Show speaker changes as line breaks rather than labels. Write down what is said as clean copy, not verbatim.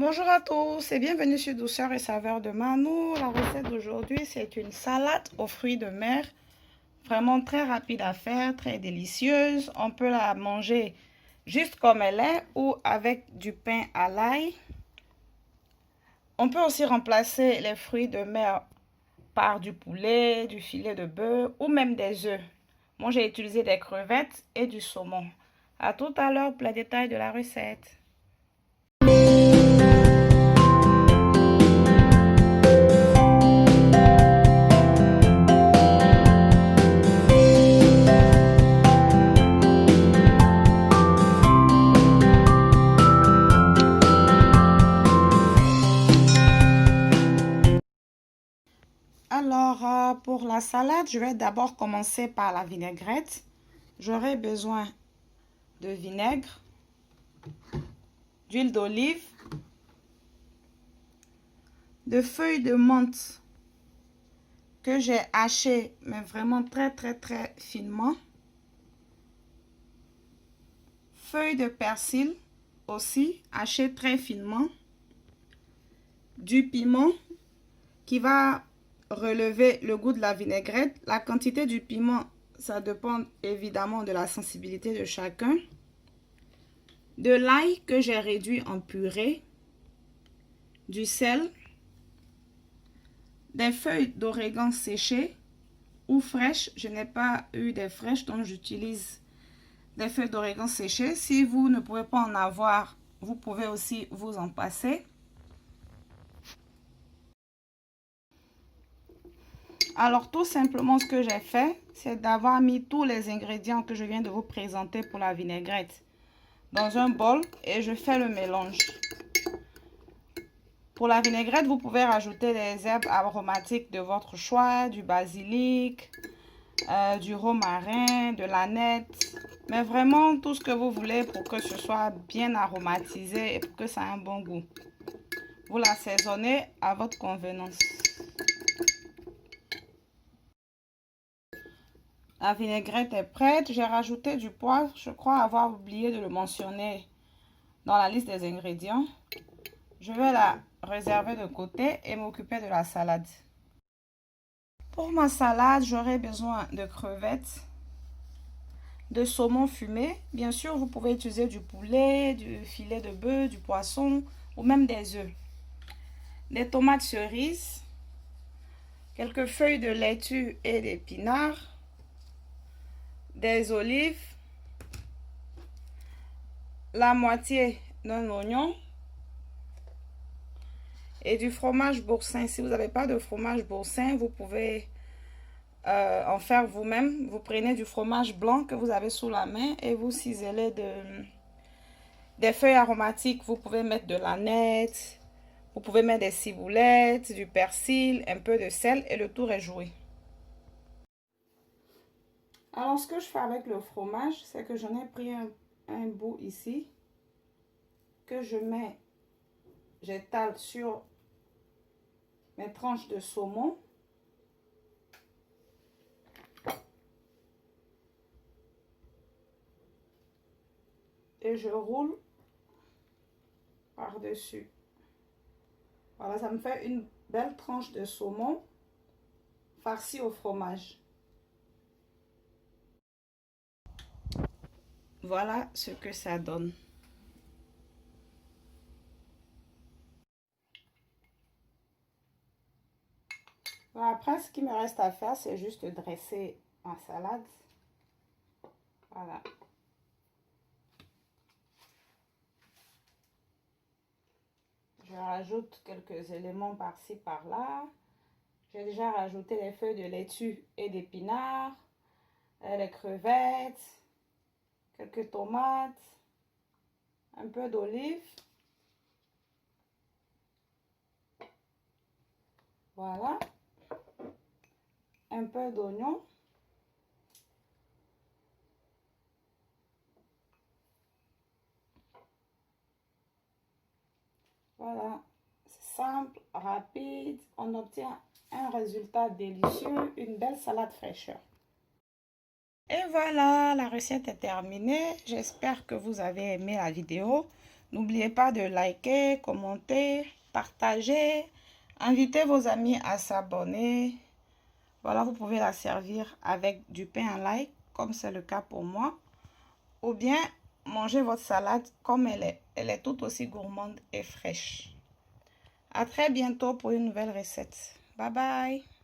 Bonjour à tous et bienvenue sur Douceur et Saveur de Mano. La recette d'aujourd'hui, c'est une salade aux fruits de mer. Vraiment très rapide à faire, très délicieuse. On peut la manger juste comme elle est ou avec du pain à l'ail. On peut aussi remplacer les fruits de mer par du poulet, du filet de bœuf ou même des œufs. Moi, j'ai utilisé des crevettes et du saumon. À tout à l'heure pour les détails de la recette. Alors, pour la salade, je vais d'abord commencer par la vinaigrette. J'aurai besoin de vinaigre, d'huile d'olive, de feuilles de menthe que j'ai hachées, mais vraiment très finement. Feuilles de persil aussi, hachées très finement. Du piment qui va relever le goût de la vinaigrette. La quantité du piment, ça dépend évidemment de la sensibilité de chacun. De l'ail que j'ai réduit en purée. Du sel. Des feuilles d'origan séchées ou fraîches. Je n'ai pas eu des fraîches, donc j'utilise des feuilles d'origan séchées. Si vous ne pouvez pas en avoir, vous pouvez aussi vous en passer. Alors, tout simplement, ce que j'ai fait, c'est d'avoir mis tous les ingrédients que je viens de vous présenter pour la vinaigrette dans un bol et je fais le mélange. Pour la vinaigrette, vous pouvez rajouter des herbes aromatiques de votre choix, du basilic, du romarin, de l'aneth, mais vraiment tout ce que vous voulez pour que ce soit bien aromatisé et pour que ça ait un bon goût. Vous l'assaisonnez à votre convenance. La vinaigrette est prête. J'ai rajouté du poivre. Je crois avoir oublié de le mentionner dans la liste des ingrédients. Je vais la réserver de côté et m'occuper de la salade. Pour ma salade, j'aurai besoin de crevettes, de saumon fumé. Bien sûr, vous pouvez utiliser du poulet, du filet de bœuf, du poisson ou même des œufs. Des tomates cerises, quelques feuilles de laitue et d'épinards, des olives, la moitié d'un oignon et du fromage boursin. Si vous n'avez pas de fromage boursin, vous pouvez en faire vous-même. Vous prenez du fromage blanc que vous avez sous la main et vous ciselez des feuilles aromatiques. Vous pouvez mettre de l'aneth, vous pouvez mettre des ciboulettes, du persil, un peu de sel et le tour est joué. Alors, ce que je fais avec le fromage, c'est que j'en ai pris un bout ici que j'étale sur mes tranches de saumon. Et je roule par-dessus. Voilà, ça me fait une belle tranche de saumon farcie au fromage. Voilà ce que ça donne. Bon, après, ce qui me reste à faire, c'est juste dresser ma salade. Voilà. Je rajoute quelques éléments par-ci, par-là. J'ai déjà rajouté les feuilles de laitue et d'épinards, les crevettes, quelques tomates, un peu d'olive. Voilà. Un peu d'oignon. Voilà, c'est simple, rapide, on obtient un résultat délicieux, une belle salade fraîcheur. Et voilà, la recette est terminée. J'espère que vous avez aimé la vidéo. N'oubliez pas de liker, commenter, partager, inviter vos amis à s'abonner. Voilà, vous pouvez la servir avec du pain à l'ail, comme c'est le cas pour moi. Ou bien manger votre salade comme elle est. Elle est tout aussi gourmande et fraîche. À très bientôt pour une nouvelle recette. Bye bye.